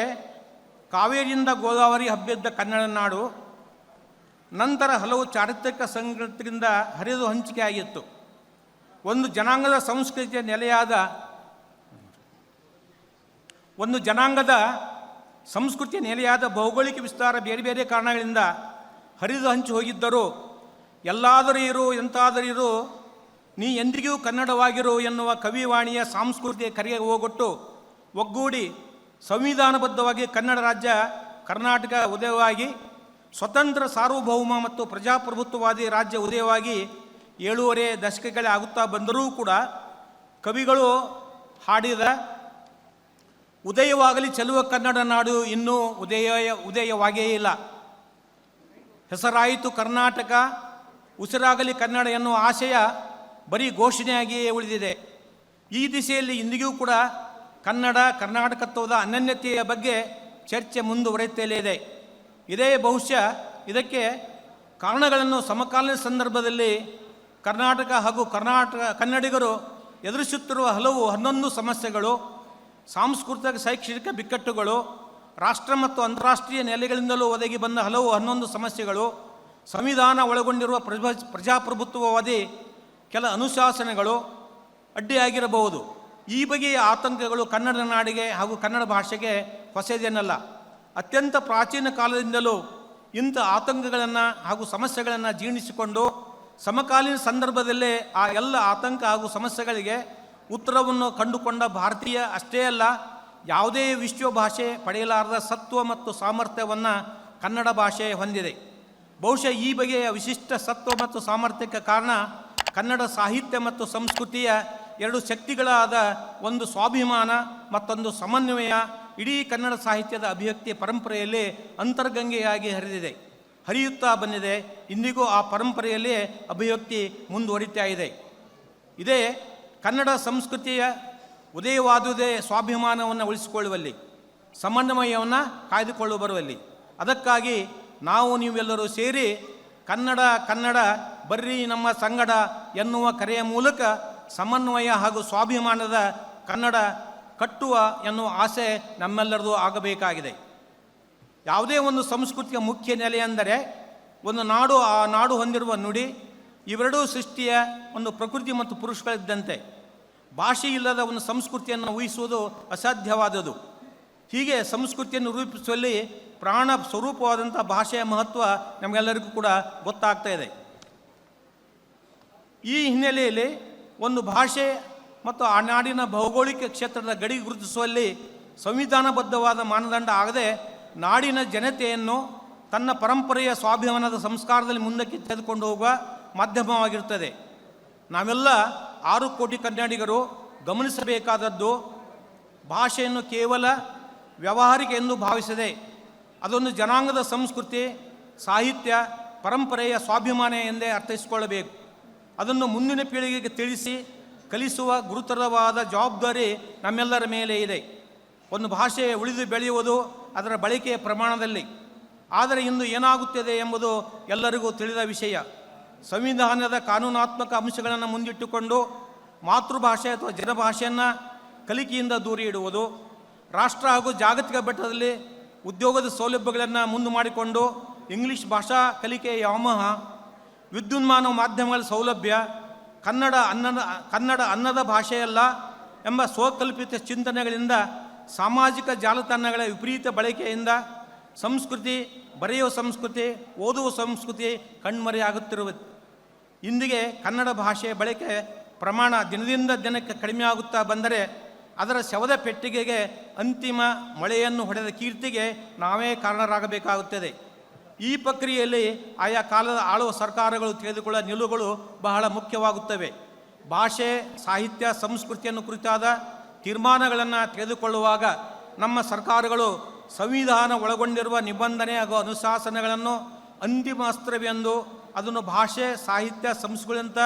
ಕಾವೇರಿಯಿಂದ ಗೋದಾವರಿ ಹಬ್ಬಿದ್ದ ಕನ್ನಡ ನಾಡು ನಂತರ ಹಲವು ಚಾರಿತ್ರಿಕ ಸಂಗತಿಗಳಿಂದ ಹರಿದು ಹಂಚಿಕೆಯಾಗಿತ್ತು. ಒಂದು ಜನಾಂಗದ ಸಂಸ್ಕೃತಿಯ ನೆಲೆಯಾದ ಭೌಗೋಳಿಕ ವಿಸ್ತಾರ ಬೇರೆ ಬೇರೆ ಕಾರಣಗಳಿಂದ ಹರಿದು ಹಂಚಿ ಹೋಗಿದ್ದರೂ ಎಲ್ಲಾದರೂ ಇರು ಎಂತಾದರೂ ಇರು ನೀ ಎಂದಿಗೂ ಕನ್ನಡವಾಗಿರು ಎನ್ನುವ ಕವಿವಾಣಿಯ ಸಾಂಸ್ಕೃತಿಕ ಕರೆಗೆ ಹೋಗೊಟ್ಟು ಒಗ್ಗೂಡಿ ಸಂವಿಧಾನಬದ್ಧವಾಗಿ ಕನ್ನಡ ರಾಜ್ಯ ಕರ್ನಾಟಕ ಉದಯವಾಗಿ ಸ್ವತಂತ್ರ ಸಾರ್ವಭೌಮ ಮತ್ತು ಪ್ರಜಾಪ್ರಭುತ್ವವಾದಿ ರಾಜ್ಯ ಉದಯವಾಗಿ 7.5 ದಶಕಗಳೇ ಆಗುತ್ತಾ ಬಂದರೂ ಕೂಡ ಕವಿಗಳು ಹಾಡಿದ ಉದಯವಾಗಲಿ ಚೆಲುವ ಕನ್ನಡ ನಾಡು ಇನ್ನೂ ಉದಯವಾಗೇ ಇಲ್ಲ. ಹೆಸರಾಯಿತು ಕರ್ನಾಟಕ, ಉಸಿರಾಗಲಿ ಕನ್ನಡ ಎನ್ನುವ ಆಶಯ ಬರೀ ಘೋಷಣೆಯಾಗಿಯೇ ಉಳಿದಿದೆ. ಈ ದಿಸೆಯಲ್ಲಿ ಇಂದಿಗೂ ಕೂಡ ಕರ್ನಾಟಕತ್ವದ ಅನನ್ಯತೆಯ ಬಗ್ಗೆ ಚರ್ಚೆ ಮುಂದುವರೆಯುತ್ತಲೇ ಇದೆ. ಬಹುಶಃ ಇದಕ್ಕೆ ಕಾರಣಗಳನ್ನು ಸಮಕಾಲೀನ ಸಂದರ್ಭದಲ್ಲಿ ಕರ್ನಾಟಕ ಹಾಗೂ ಕನ್ನಡಿಗರು ಎದುರಿಸುತ್ತಿರುವ ಹಲವು 11 ಸಮಸ್ಯೆಗಳು, ಸಾಂಸ್ಕೃತಿಕ ಶೈಕ್ಷಣಿಕ ಬಿಕ್ಕಟ್ಟುಗಳು, ರಾಷ್ಟ್ರ ಮತ್ತು ಅಂತಾರಾಷ್ಟ್ರೀಯ ನೆಲೆಗಳಿಂದಲೂ ಒದಗಿ ಬಂದ ಹಲವು 11 ಸಮಸ್ಯೆಗಳು, ಸಂವಿಧಾನ ಒಳಗೊಂಡಿರುವ ಪ್ರಜಾಪ್ರಭುತ್ವವಾದಿ ಕೆಲ ಅನುಶಾಸನಗಳು ಅಡ್ಡಿಯಾಗಿರಬಹುದು. ಈ ಬಗೆಯ ಆತಂಕಗಳು ಕನ್ನಡ ನಾಡಿಗೆ ಹಾಗೂ ಕನ್ನಡ ಭಾಷೆಗೆ ಹೊಸದೇನಲ್ಲ. ಅತ್ಯಂತ ಪ್ರಾಚೀನ ಕಾಲದಿಂದಲೂ ಇಂಥ ಆತಂಕಗಳನ್ನು ಹಾಗೂ ಸಮಸ್ಯೆಗಳನ್ನು ಜೀರ್ಣಿಸಿಕೊಂಡು ಸಮಕಾಲೀನ ಸಂದರ್ಭದಲ್ಲೇ ಆ ಎಲ್ಲ ಆತಂಕ ಹಾಗೂ ಸಮಸ್ಯೆಗಳಿಗೆ ಉತ್ತರವನ್ನು ಕಂಡುಕೊಂಡ ಭಾರತೀಯ ಅಷ್ಟೇ ಅಲ್ಲ, ಯಾವುದೇ ವಿಶ್ವ ಭಾಷೆ ಪಡೆಯಲಾರದ ಸತ್ವ ಮತ್ತು ಸಾಮರ್ಥ್ಯವನ್ನು ಕನ್ನಡ ಭಾಷೆ ಹೊಂದಿದೆ. ಬಹುಶಃ ಈ ಬಗೆಯ ವಿಶಿಷ್ಟ ಸತ್ವ ಮತ್ತು ಸಾಮರ್ಥ್ಯಕ್ಕೆ ಕಾರಣ ಕನ್ನಡ ಸಾಹಿತ್ಯ ಮತ್ತು ಸಂಸ್ಕೃತಿಯ 2 ಶಕ್ತಿಗಳಾದ ಒಂದು ಸ್ವಾಭಿಮಾನ ಮತ್ತೊಂದು ಸಮನ್ವಯ ಇಡೀ ಕನ್ನಡ ಸಾಹಿತ್ಯದ ಅಭಿವ್ಯಕ್ತಿ ಪರಂಪರೆಯಲ್ಲಿ ಅಂತರ್ಗಂಗೆಯಾಗಿ ಹರಿಯುತ್ತಾ ಬಂದಿದೆ. ಇಂದಿಗೂ ಆ ಪರಂಪರೆಯಲ್ಲೇ ಅಭಿವ್ಯಕ್ತಿ ಮುಂದುವರಿತಾ ಇದೆ. ಇದೇ ಕನ್ನಡ ಸಂಸ್ಕೃತಿಯ ಉದಯವಾದುದೇ ಸ್ವಾಭಿಮಾನವನ್ನು ಉಳಿಸಿಕೊಳ್ಳುವಲ್ಲಿ, ಸಮನ್ವಯವನ್ನು ಕಾಯ್ದುಕೊಳ್ಳುವಲ್ಲಿ. ಅದಕ್ಕಾಗಿ ನಾವು ನೀವೆಲ್ಲರೂ ಸೇರಿ ಕನ್ನಡ ಬರ್ರಿ ನಮ್ಮ ಸಂಗಡ ಎನ್ನುವ ಕರೆಯ ಮೂಲಕ ಸಮನ್ವಯ ಹಾಗೂ ಸ್ವಾಭಿಮಾನದ ಕನ್ನಡ ಕಟ್ಟುವ ಎನ್ನುವ ಆಸೆ ನಮ್ಮೆಲ್ಲರದು ಆಗಬೇಕಾಗಿದೆ. ಯಾವುದೇ ಒಂದು ಸಂಸ್ಕೃತಿಯ ಮುಖ್ಯ ನೆಲೆ ಎಂದರೆ ಒಂದು ನಾಡು, ಆ ನಾಡು ಹೊಂದಿರುವ ನುಡಿ. ಇವೆರಡೂ ಸೃಷ್ಟಿಯ ಒಂದು ಪ್ರಕೃತಿ ಮತ್ತು ಪುರುಷಗಳಿದ್ದಂತೆ. ಭಾಷೆ ಇಲ್ಲದ ಒಂದು ಸಂಸ್ಕೃತಿಯನ್ನು ಊಹಿಸುವುದು ಅಸಾಧ್ಯವಾದದು. ಹೀಗೆ ಸಂಸ್ಕೃತಿಯನ್ನು ರೂಪಿಸುವಲ್ಲಿ ಪ್ರಾಣ ಸ್ವರೂಪವಾದಂಥ ಭಾಷೆಯ ಮಹತ್ವ ನಮಗೆಲ್ಲರಿಗೂ ಕೂಡ ಗೊತ್ತಾಗ್ತಾ ಇದೆ. ಈ ಹಿನ್ನೆಲೆಯಲ್ಲಿ ಒಂದು ಭಾಷೆ ಮತ್ತು ಆ ನಾಡಿನ ಭೌಗೋಳಿಕ ಕ್ಷೇತ್ರದ ಗಡಿ ಗುರುತಿಸುವಲ್ಲಿ ಸಂವಿಧಾನಬದ್ಧವಾದ ಮಾನದಂಡ ಆಗದೆ ನಾಡಿನ ಜನತೆಯನ್ನು ತನ್ನ ಪರಂಪರೆಯ ಸ್ವಾಭಿಮಾನದ ಸಂಸ್ಕಾರದಲ್ಲಿ ಮುಂದಕ್ಕೆ ತೆಗೆದುಕೊಂಡು ಹೋಗುವ ಮಾಧ್ಯಮವಾಗಿರುತ್ತದೆ. ನಾವೆಲ್ಲ 6 ಕೋಟಿ ಕನ್ನಡಿಗರು ಗಮನಿಸಬೇಕಾದದ್ದು ಭಾಷೆಯನ್ನು ಕೇವಲ ವ್ಯಾವಹಾರಿಕ ಎಂದು ಭಾವಿಸದೆ ಅದೊಂದು ಜನಾಂಗದ ಸಂಸ್ಕೃತಿ, ಸಾಹಿತ್ಯ, ಪರಂಪರೆಯ ಸ್ವಾಭಿಮಾನ ಎಂದೇ ಅರ್ಥೈಸಿಕೊಳ್ಳಬೇಕು. ಅದನ್ನು ಮುಂದಿನ ಪೀಳಿಗೆಗೆ ತಿಳಿಸಿ ಕಲಿಸುವ ಗುರುತರವಾದ ಜವಾಬ್ದಾರಿ ನಮ್ಮೆಲ್ಲರ ಮೇಲೆ ಇದೆ. ಒಂದು ಭಾಷೆ ಉಳಿದು ಬೆಳೆಯುವುದು ಅದರ ಬಳಕೆಯ ಪ್ರಮಾಣದಲ್ಲಿ. ಆದರೆ ಇಂದು ಏನಾಗುತ್ತದೆ ಎಂಬುದು ಎಲ್ಲರಿಗೂ ತಿಳಿದ ವಿಷಯ. ಸಂವಿಧಾನದ ಕಾನೂನಾತ್ಮಕ ಅಂಶಗಳನ್ನು ಮುಂದಿಟ್ಟುಕೊಂಡು ಮಾತೃಭಾಷೆ ಅಥವಾ ಜನಭಾಷೆಯನ್ನು ಕಲಿಕೆಯಿಂದ ದೂರ ಇಡುವುದು, ರಾಷ್ಟ್ರ ಹಾಗೂ ಜಾಗತಿಕ ಮಟ್ಟದಲ್ಲಿ ಉದ್ಯೋಗದ ಸೌಲಭ್ಯಗಳನ್ನು ಮುಂದೆ ಮಾಡಿಕೊಂಡು ಇಂಗ್ಲೀಷ್ ಭಾಷಾ ಕಲಿಕೆಯ ವ್ಯಾಮೋಹ, ವಿದ್ಯುನ್ಮಾನ ಮಾಧ್ಯಮಗಳ ಸೌಲಭ್ಯ, ಕನ್ನಡ ಅನ್ನದ ಭಾಷೆಯಲ್ಲ ಎಂಬ ಸ್ವಕಲ್ಪಿತ ಚಿಂತನೆಗಳಿಂದ, ಸಾಮಾಜಿಕ ಜಾಲತಾಣಗಳ ವಿಪರೀತ ಬಳಕೆಯಿಂದ ಸಂಸ್ಕೃತಿ, ಬರೆಯುವ ಸಂಸ್ಕೃತಿ, ಓದುವ ಸಂಸ್ಕೃತಿ ಕಣ್ಮರೆಯಾಗುತ್ತಿರುವುದು. ಇಂದಿಗೆ ಕನ್ನಡ ಭಾಷೆಯ ಬಳಕೆ ಪ್ರಮಾಣ ದಿನದಿಂದ ದಿನಕ್ಕೆ ಕಡಿಮೆಯಾಗುತ್ತಾ ಬಂದರೆ ಅದರ ಶವದ ಪೆಟ್ಟಿಗೆಗೆ ಅಂತಿಮ ಮೊಳೆಯನ್ನು ಹೊಡೆದ ಕೀರ್ತಿಗೆ ನಾವೇ ಕಾರಣರಾಗಬೇಕಾಗುತ್ತದೆ. ಈ ಪ್ರಕ್ರಿಯೆಯಲ್ಲಿ ಆಯಾ ಕಾಲದ ಆಳುವ ಸರ್ಕಾರಗಳು ತೆಗೆದುಕೊಳ್ಳುವ ನಿಲುವುಗಳು ಬಹಳ ಮುಖ್ಯವಾಗುತ್ತವೆ. ಭಾಷೆ, ಸಾಹಿತ್ಯ, ಸಂಸ್ಕೃತಿಯನ್ನು ಕುರಿತಾದ ತೀರ್ಮಾನಗಳನ್ನು ತೆಗೆದುಕೊಳ್ಳುವಾಗ ನಮ್ಮ ಸರ್ಕಾರಗಳು ಸಂವಿಧಾನ ಒಳಗೊಂಡಿರುವ ನಿಬಂಧನೆ ಹಾಗೂ ಅನುಶಾಸನಗಳನ್ನು ಅಂತಿಮ ಅಸ್ತ್ರವೆಂದು ಅದನ್ನು ಭಾಷೆ, ಸಾಹಿತ್ಯ, ಸಂಸ್ಕೃತಿಯಂಥ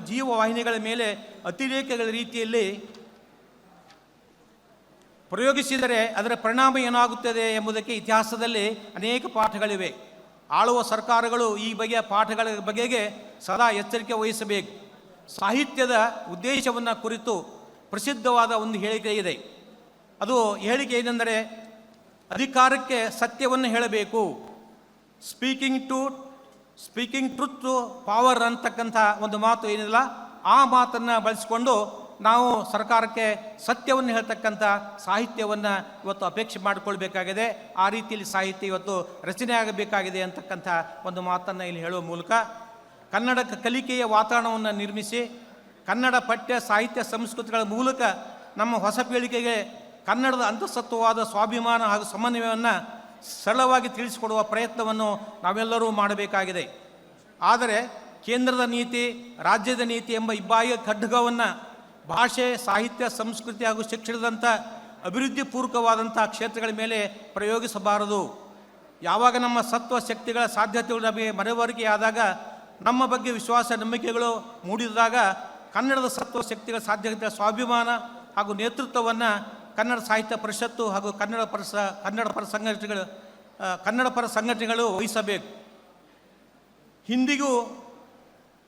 ಜೀವವಾಹಿನಿಗಳ ಮೇಲೆ ಅತಿರೇಕಗಳ ರೀತಿಯಲ್ಲಿ ಪ್ರಯೋಗಿಸಿದರೆ ಅದರ ಪರಿಣಾಮ ಏನಾಗುತ್ತದೆ ಎಂಬುದಕ್ಕೆ ಇತಿಹಾಸದಲ್ಲಿ ಅನೇಕ ಪಾಠಗಳಿವೆ. ಆಳುವ ಸರ್ಕಾರಗಳು ಈ ಬಗೆಯ ಪಾಠಗಳ ಬಗೆಗೆ ಸದಾ ಎಚ್ಚರಿಕೆ ವಹಿಸಬೇಕು. ಸಾಹಿತ್ಯದ ಉದ್ದೇಶವನ್ನು ಕುರಿತು ಪ್ರಸಿದ್ಧವಾದ ಒಂದು ಹೇಳಿಕೆ ಇದೆ. ಅದು ಹೇಳಿಕೆ ಏನೆಂದರೆ, ಅಧಿಕಾರಕ್ಕೆ ಸತ್ಯವನ್ನು ಹೇಳಬೇಕು, ಸ್ಪೀಕಿಂಗ್ ಟ್ರುತ್ ಟು ಪವರ್ ಅಂತಕ್ಕಂಥ ಒಂದು ಮಾತು ಏನಿಲ್ಲ, ಆ ಮಾತನ್ನು ಬಳಸಿಕೊಂಡು ನಾವು ಸರ್ಕಾರಕ್ಕೆ ಸತ್ಯವನ್ನು ಹೇಳ್ತಕ್ಕಂಥ ಸಾಹಿತ್ಯವನ್ನು ಇವತ್ತು ಅಪೇಕ್ಷೆ ಮಾಡಿಕೊಳ್ಬೇಕಾಗಿದೆ. ಆ ರೀತಿಯಲ್ಲಿ ಸಾಹಿತ್ಯ ಇವತ್ತು ರಚನೆ ಆಗಬೇಕಾಗಿದೆ ಅಂತಕ್ಕಂಥ ಒಂದು ಮಾತನ್ನು ಇಲ್ಲಿ ಹೇಳುವ ಮೂಲಕ ಕನ್ನಡ ಕಲಿಕೆಯ ವಾತಾವರಣವನ್ನು ನಿರ್ಮಿಸಿ ಕನ್ನಡ ಪಠ್ಯ ಸಾಹಿತ್ಯ ಸಂಸ್ಕೃತಿಗಳ ಮೂಲಕ ನಮ್ಮ ಹೊಸ ಪೀಳಿಗೆಗೆ ಕನ್ನಡದ ಅಂತಸತ್ವವಾದ ಸ್ವಾಭಿಮಾನ ಹಾಗೂ ಸಮನ್ವಯವನ್ನು ಸರಳವಾಗಿ ತಿಳಿಸಿಕೊಡುವ ಪ್ರಯತ್ನವನ್ನು ನಾವೆಲ್ಲರೂ ಮಾಡಬೇಕಾಗಿದೆ. ಆದರೆ ಕೇಂದ್ರದ ನೀತಿ, ರಾಜ್ಯದ ನೀತಿ ಎಂಬ ಇಬ್ಬಾಯಿಯ ಖಡ್ಗವನ್ನು ಭಾಷೆ, ಸಾಹಿತ್ಯ, ಸಂಸ್ಕೃತಿ ಹಾಗೂ ಶಿಕ್ಷಣದಂಥ ಅಭಿವೃದ್ಧಿ ಪೂರ್ವಕವಾದಂಥ ಕ್ಷೇತ್ರಗಳ ಮೇಲೆ ಪ್ರಯೋಗಿಸಬಾರದು. ಯಾವಾಗ ನಮ್ಮ ಸತ್ವ ಶಕ್ತಿಗಳ ಸಾಧ್ಯತೆಗಳು ನಮಗೆ ಮರೆವರಿಕೆಯಾದಾಗ, ನಮ್ಮ ಬಗ್ಗೆ ವಿಶ್ವಾಸ ನಂಬಿಕೆಗಳು ಮೂಡಿದಾಗ ಕನ್ನಡದ ಸತ್ವ ಶಕ್ತಿಗಳ ಸಾಧ್ಯತೆಗಳ ಸ್ವಾಭಿಮಾನ ಹಾಗೂ ನೇತೃತ್ವವನ್ನು ಕನ್ನಡ ಸಾಹಿತ್ಯ ಪರಿಷತ್ತು ಹಾಗೂ ಕನ್ನಡ ಪರ ಸಂಘಟನೆಗಳು ವಹಿಸಬೇಕು.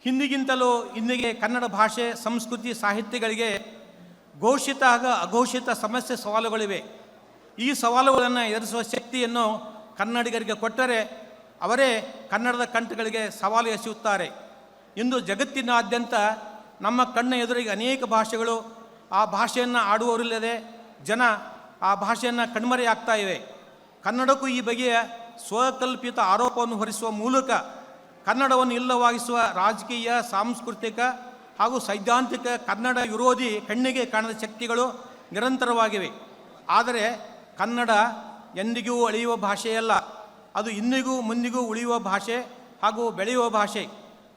ಹಿಂದಿಗಿಂತಲೂ ಇಂದಿಗೆ ಕನ್ನಡ ಭಾಷೆ, ಸಂಸ್ಕೃತಿ, ಸಾಹಿತ್ಯಗಳಿಗೆ ಘೋಷಿತ ಹಾಗೂ ಅಘೋಷಿತ ಸಮಸ್ಯೆ ಸವಾಲುಗಳಿವೆ. ಈ ಸವಾಲುಗಳನ್ನು ಎದುರಿಸುವ ಶಕ್ತಿಯನ್ನು ಕನ್ನಡಿಗರಿಗೆ ಕೊಟ್ಟರೆ ಅವರೇ ಕನ್ನಡದ ಕಂಠಗಳಿಗೆ ಸವಾಲು ಎಸೆಯುತ್ತಾರೆ. ಇಂದು ಜಗತ್ತಿನಾದ್ಯಂತ ನಮ್ಮ ಕಣ್ಣ ಎದುರಿಗೆ ಅನೇಕ ಭಾಷೆಗಳು, ಆ ಭಾಷೆಯನ್ನು ಆಡುವವರಿಲ್ಲದೆ ಜನ ಆ ಭಾಷೆಯನ್ನು ಕಣ್ಮರೆಯಾಗ್ತಾ ಇವೆ. ಕನ್ನಡಕ್ಕೂ ಈ ಬಗೆಯ ಸ್ವಕಲ್ಪಿತ ಆರೋಪವನ್ನು ಹೊರಿಸುವ ಮೂಲಕ ಕನ್ನಡವನ್ನು ಇಲ್ಲವಾಗಿಸುವ ರಾಜಕೀಯ, ಸಾಂಸ್ಕೃತಿಕ ಹಾಗೂ ಸೈದ್ಧಾಂತಿಕ ಕನ್ನಡ ವಿರೋಧಿ ಕಣ್ಣಿಗೆ ಕಾಣದ ಶಕ್ತಿಗಳು ನಿರಂತರವಾಗಿವೆ. ಆದರೆ ಕನ್ನಡ ಎಂದಿಗೂ ಅಳಿಯುವ ಭಾಷೆಯಲ್ಲ, ಅದು ಇಂದಿಗೂ ಮುಂದಿಗೂ ಉಳಿಯುವ ಭಾಷೆ ಹಾಗೂ ಬೆಳೆಯುವ ಭಾಷೆ.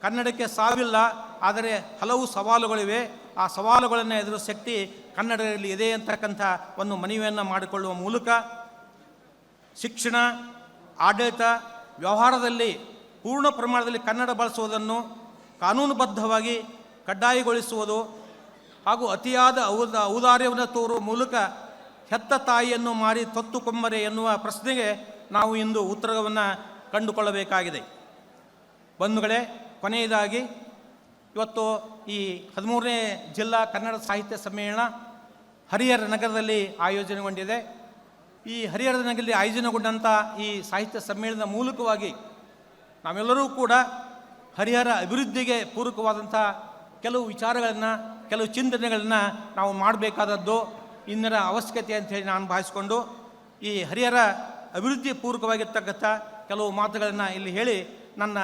ಕನ್ನಡಕ್ಕೆ ಸಾವಿಲ್ಲ, ಆದರೆ ಹಲವು ಸವಾಲುಗಳಿವೆ. ಆ ಸವಾಲುಗಳನ್ನು ಎದುರಿಸುವ ಶಕ್ತಿ ಕನ್ನಡದಲ್ಲಿ ಇದೆ ಅಂತಕ್ಕಂಥ ಒಂದು ಮನವಿಯನ್ನು ಮಾಡಿಕೊಳ್ಳುವ ಮೂಲಕ ಶಿಕ್ಷಣ, ಆಡಳಿತ, ವ್ಯವಹಾರದಲ್ಲಿ ಪೂರ್ಣ ಪ್ರಮಾಣದಲ್ಲಿ ಕನ್ನಡ ಬಳಸುವುದನ್ನು ಕಾನೂನುಬದ್ಧವಾಗಿ ಕಡ್ಡಾಯಗೊಳಿಸುವುದು ಹಾಗೂ ಅತಿಯಾದ ಔದಾರ್ಯವನ್ನು ತೋರುವ ಮೂಲಕ ಹೆತ್ತ ತಾಯಿಯನ್ನು ಮಾರಿ ತೊತ್ತುಕೊಂಬರೆ ಎನ್ನುವ ಪ್ರಶ್ನೆಗೆ ನಾವು ಇಂದು ಉತ್ತರವನ್ನು ಕಂಡುಕೊಳ್ಳಬೇಕಾಗಿದೆ. ಬಂಧುಗಳೇ, ಕೊನೆಯದಾಗಿ ಇವತ್ತು ಈ 13ನೇ ಜಿಲ್ಲಾ ಕನ್ನಡ ಸಾಹಿತ್ಯ ಸಮ್ಮೇಳನ ಹರಿಹರ ನಗರದಲ್ಲಿ ಆಯೋಜನೆಗೊಂಡಿದೆ. ಈ ಹರಿಹರ ನಗರದಲ್ಲಿ ಆಯೋಜನೆಗೊಂಡಂಥ ಈ ಸಾಹಿತ್ಯ ಸಮ್ಮೇಳನದ ಮೂಲಕವಾಗಿ ನಾವೆಲ್ಲರೂ ಕೂಡ ಹರಿಹರ ಅಭಿವೃದ್ಧಿಗೆ ಪೂರಕವಾದಂಥ ಕೆಲವು ವಿಚಾರಗಳನ್ನು, ಕೆಲವು ಚಿಂತನೆಗಳನ್ನು ನಾವು ಮಾಡಬೇಕಾದದ್ದು ಇನ್ನರ ಅವಶ್ಯಕತೆ ಅಂಥೇಳಿ ನಾನು ಭಾವಿಸಿಕೊಂಡು ಈ ಹರಿಹರ ಅಭಿವೃದ್ಧಿ ಪೂರಕವಾಗಿರ್ತಕ್ಕಂಥ ಕೆಲವು ಮಾತುಗಳನ್ನು ಇಲ್ಲಿ ಹೇಳಿ ನನ್ನ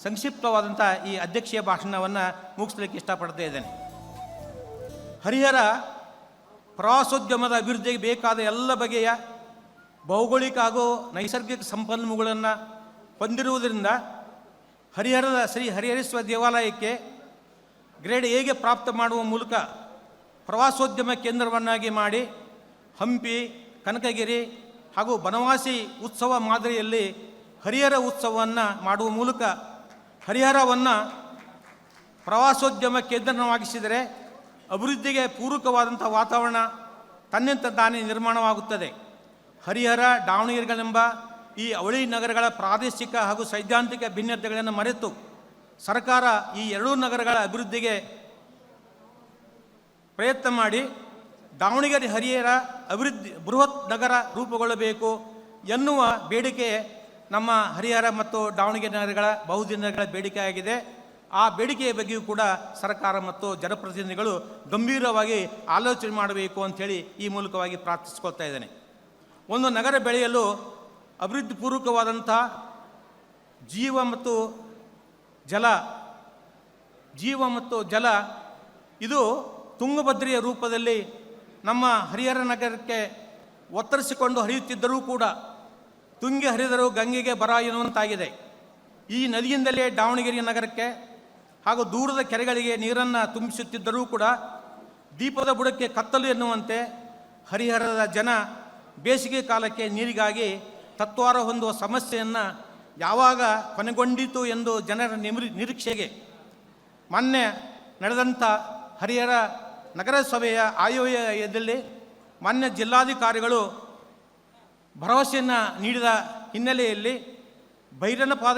ಸಂಕ್ಷಿಪ್ತವಾದಂಥ ಈ ಅಧ್ಯಕ್ಷೀಯ ಭಾಷಣವನ್ನು ಮುಗಿಸ್ಲಿಕ್ಕೆ ಇಷ್ಟಪಡ್ತಾ ಇದ್ದೇನೆ. ಹರಿಹರ ಪ್ರವಾಸೋದ್ಯಮದ ಅಭಿವೃದ್ಧಿಗೆ ಬೇಕಾದ ಎಲ್ಲ ಬಗೆಯ ಭೌಗೋಳಿಕ ಹಾಗೂ ನೈಸರ್ಗಿಕ ಸಂಪನ್ಮೂಲಗಳನ್ನು ಹೊಂದಿರುವುದರಿಂದ ಹರಿಹರದ ಶ್ರೀ ಹರಿಹರೇಶ್ವರ ದೇವಾಲಯಕ್ಕೆ ಗ್ರೇಡ್ ಎಗೆ ಪ್ರಾಪ್ತ ಮಾಡುವ ಮೂಲಕ ಪ್ರವಾಸೋದ್ಯಮ ಕೇಂದ್ರವನ್ನಾಗಿ ಮಾಡಿ ಹಂಪಿ, ಕನಕಗಿರಿ ಹಾಗೂ ಬನವಾಸಿ ಉತ್ಸವ ಮಾದರಿಯಲ್ಲಿ ಹರಿಹರ ಉತ್ಸವವನ್ನು ಮಾಡುವ ಮೂಲಕ ಹರಿಹರವನ್ನು ಪ್ರವಾಸೋದ್ಯಮ ಕೇಂದ್ರವಾಗಿಸಿದರೆ ಅಭಿವೃದ್ಧಿಗೆ ಪೂರಕವಾದಂಥ ವಾತಾವರಣ ತನ್ನಿಂದ ತಾನೇ ನಿರ್ಮಾಣವಾಗುತ್ತದೆ. ಹರಿಹರ, ದಾವಣಗೆರೆಗಳೆಂಬ ಈ ಅವಳಿ ನಗರಗಳ ಪ್ರಾದೇಶಿಕ ಹಾಗೂ ಸೈದ್ಧಾಂತಿಕ ಭಿನ್ನತೆಗಳನ್ನು ಮರೆತು ಸರ್ಕಾರ ಈ ಎರಡೂ ನಗರಗಳ ಅಭಿವೃದ್ಧಿಗೆ ಪ್ರಯತ್ನ ಮಾಡಿ ದಾವಣಗೆರೆ ಹರಿಹರ ಅಭಿವೃದ್ಧಿ ಬೃಹತ್ ನಗರ ರೂಪುಗೊಳ್ಳಬೇಕು ಎನ್ನುವ ಬೇಡಿಕೆ ನಮ್ಮ ಹರಿಹರ ಮತ್ತು ದಾವಣಗೆರೆ ನಗರಗಳ ಬಹುದಿನಗಳ ಬೇಡಿಕೆಯಾಗಿದೆ. ಆ ಬೇಡಿಕೆಯ ಬಗ್ಗೆಯೂ ಕೂಡ ಸರ್ಕಾರ ಮತ್ತು ಜನಪ್ರತಿನಿಧಿಗಳು ಗಂಭೀರವಾಗಿ ಆಲೋಚನೆ ಮಾಡಬೇಕು ಅಂಥೇಳಿ ಈ ಮೂಲಕವಾಗಿ ಪ್ರಾರ್ಥಿಸ್ಕೊಳ್ತಾ ಇದ್ದೇನೆ. ಒಂದು ನಗರ ಬೆಳೆಯಲು ಅಭಿವೃದ್ಧಿ ಪೂರ್ವಕವಾದಂಥ ಜೀವ ಮತ್ತು ಜಲ ಇದು ತುಂಗಭದ್ರೆಯ ರೂಪದಲ್ಲಿ ನಮ್ಮ ಹರಿಹರ ನಗರಕ್ಕೆ ಒತ್ತರಿಸಿಕೊಂಡು ಹರಿಯುತ್ತಿದ್ದರೂ ಕೂಡ ತುಂಗೆ ಹರಿದರೂ ಗಂಗೆಗೆ ಬರ ಎನ್ನುವಂತಾಗಿದೆ. ಈ ನದಿಯಿಂದಲೇ ದಾವಣಗೆರೆ ನಗರಕ್ಕೆ ಹಾಗೂ ದೂರದ ಕೆರೆಗಳಿಗೆ ನೀರನ್ನು ತುಂಬಿಸುತ್ತಿದ್ದರೂ ಕೂಡ ದೀಪದ ಬುಡಕ್ಕೆ ಕತ್ತಲು ಎನ್ನುವಂತೆ ಹರಿಹರದ ಜನ ಬೇಸಿಗೆ ಕಾಲಕ್ಕೆ ನೀರಿಗಾಗಿ ತತ್ವಾರ ಹೊಂದುವ ಸಮಸ್ಯೆಯನ್ನು ಯಾವಾಗ ಕೊನೆಗೊಂಡಿತು ಎಂದು ಜನರ ನಿರೀಕ್ಷೆಗೆ ಮೊನ್ನೆ ನಡೆದಂಥ ಹರಿಹರ ನಗರಸಭೆಯ ಆಯವ್ಯಯದಲ್ಲಿ ಮಾನ್ಯ ಜಿಲ್ಲಾಧಿಕಾರಿಗಳು ಭರವಸೆಯನ್ನು ನೀಡಿದ ಹಿನ್ನೆಲೆಯಲ್ಲಿ ಭೈರನಪಾದ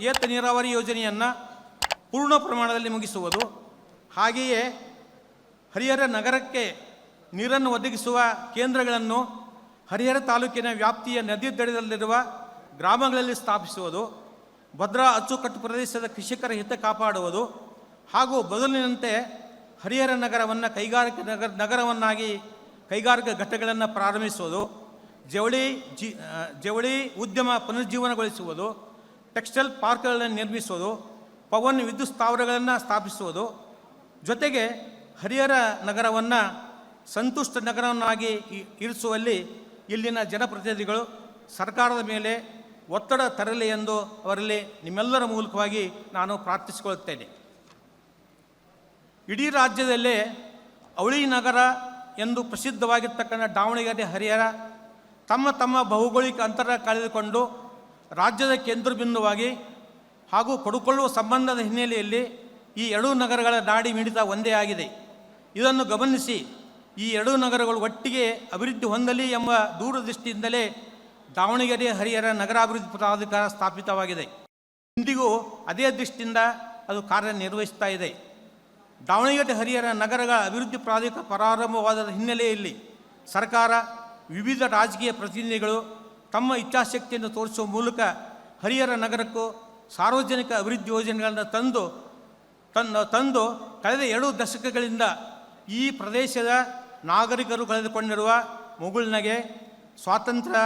ಏತ ನೀರಾವರಿ ಯೋಜನೆಯನ್ನು ಪೂರ್ಣ ಪ್ರಮಾಣದಲ್ಲಿ ಮುಗಿಸುವುದು, ಹಾಗೆಯೇ ಹರಿಹರ ನಗರಕ್ಕೆ ನೀರನ್ನು ಒದಗಿಸುವ ಕೇಂದ್ರಗಳನ್ನು ಹರಿಹರ ತಾಲೂಕಿನ ವ್ಯಾಪ್ತಿಯ ನದಿ ದಡದಲ್ಲಿರುವ ಗ್ರಾಮಗಳಲ್ಲಿ ಸ್ಥಾಪಿಸುವುದು, ಭದ್ರಾ ಅಚ್ಚುಕಟ್ಟು ಪ್ರದೇಶದ ಕೃಷಿಕರ ಹಿತ ಕಾಪಾಡುವುದು ಹಾಗೂ ಬದಲಿನಂತೆ ಹರಿಹರ ನಗರವನ್ನು ನಗರವನ್ನಾಗಿ ಕೈಗಾರಿಕಾ ಘಟಕಗಳನ್ನು ಪ್ರಾರಂಭಿಸುವುದು, ಜವಳಿ ಉದ್ಯಮ ಪುನರುಜ್ಜೀವನಗೊಳಿಸುವುದು, ಟೆಕ್ಸ್ಟೈಲ್ ಪಾರ್ಕ್ಗಳನ್ನು ನಿರ್ಮಿಸುವುದು, ಪವನ್ ವಿದ್ಯುತ್ ಸ್ಥಾವರಗಳನ್ನು ಸ್ಥಾಪಿಸುವುದು, ಜೊತೆಗೆ ಹರಿಹರ ನಗರವನ್ನು ಸಂತುಷ್ಟ ನಗರವನ್ನಾಗಿ ಇರಿಸುವಲ್ಲಿ ಇಲ್ಲಿನ ಜನಪ್ರತಿನಿಧಿಗಳು ಸರ್ಕಾರದ ಮೇಲೆ ಒತ್ತಡ ತರಲಿ ಎಂದು ಅವರಲ್ಲಿ ನಿಮ್ಮೆಲ್ಲರ ಮೂಲಕವಾಗಿ ನಾನು ಪ್ರಾರ್ಥಿಸಿಕೊಳ್ಳುತ್ತೇನೆ. ಇಡೀ ರಾಜ್ಯದಲ್ಲೇ ಅವಳಿ ನಗರ ಎಂದು ಪ್ರಸಿದ್ಧವಾಗಿರ್ತಕ್ಕಂಥ ದಾವಣಗೆರೆ, ಹರಿಹರ ತಮ್ಮ ತಮ್ಮ ಭೌಗೋಳಿಕ ಅಂತರ ಕಳೆದುಕೊಂಡು ರಾಜ್ಯದ ಕೇಂದ್ರ ಬಿಂದುವಾಗಿ ಹಾಗೂ ಪಡುಕೊಳ್ಳುವ ಸಂಬಂಧದ ಹಿನ್ನೆಲೆಯಲ್ಲಿ ಈ ಎರಡೂ ನಗರಗಳ ನಾಡಿ ಮಿಡಿತ ಒಂದೇ ಆಗಿದೆ. ಇದನ್ನು ಗಮನಿಸಿ ಈ ಎರಡೂ ನಗರಗಳು ಒಟ್ಟಿಗೆ ಅಭಿವೃದ್ಧಿ ಹೊಂದಲಿ ಎಂಬ ದೂರದೃಷ್ಟಿಯಿಂದಲೇ ದಾವಣಗೆರೆ ಹರಿಹರ ನಗರಾಭಿವೃದ್ಧಿ ಪ್ರಾಧಿಕಾರ ಸ್ಥಾಪಿತವಾಗಿದೆ. ಇಂದಿಗೂ ಅದೇ ದೃಷ್ಟಿಯಿಂದ ಅದು ಕಾರ್ಯನಿರ್ವಹಿಸ್ತಾ ಇದೆ. ದಾವಣಗೆರೆ ಹರಿಹರ ನಗರಗಳ ಅಭಿವೃದ್ಧಿ ಪ್ರಾಧಿಕಾರ ಪ್ರಾರಂಭವಾದ ಹಿನ್ನೆಲೆಯಲ್ಲಿ ಸರ್ಕಾರ, ವಿವಿಧ ರಾಜಕೀಯ ಪ್ರತಿನಿಧಿಗಳು ತಮ್ಮ ಇಚ್ಛಾಶಕ್ತಿಯನ್ನು ತೋರಿಸುವ ಮೂಲಕ ಹರಿಹರ ನಗರಕ್ಕೂ ಸಾರ್ವಜನಿಕ ಅಭಿವೃದ್ಧಿ ಯೋಜನೆಗಳನ್ನು ತಂದು ಕಳೆದ 2 ದಶಕಗಳಿಂದ ಈ ಪ್ರದೇಶದ ನಾಗರಿಕರು ಕಳೆದುಕೊಂಡಿರುವ ಮುಗುಳ್ನಗೆ, ಸ್ವಾತಂತ್ರ್ಯ,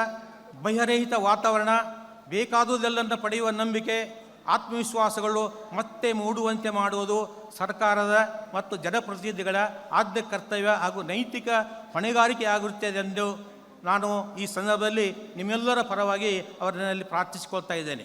ಭಯರಹಿತ ವಾತಾವರಣ, ಬೇಕಾದುದೆಲ್ಲನ್ನು ಪಡೆಯುವ ನಂಬಿಕೆ, ಆತ್ಮವಿಶ್ವಾಸಗಳು ಮತ್ತೆ ಮೂಡುವಂತೆ ಮಾಡುವುದು ಸರ್ಕಾರದ ಮತ್ತು ಜನಪ್ರತಿನಿಧಿಗಳ ಆದ್ಯ ಕರ್ತವ್ಯ ಹಾಗೂ ನೈತಿಕ ಹೊಣೆಗಾರಿಕೆ ಆಗಿರುತ್ತದೆ ಎಂದು ನಾನು ಈ ಸಂದರ್ಭದಲ್ಲಿ ನಿಮ್ಮೆಲ್ಲರ ಪರವಾಗಿ ಅವರಲ್ಲಿ ಪ್ರಾರ್ಥಿಸಿಕೊಳ್ತಾ ಇದ್ದೇನೆ.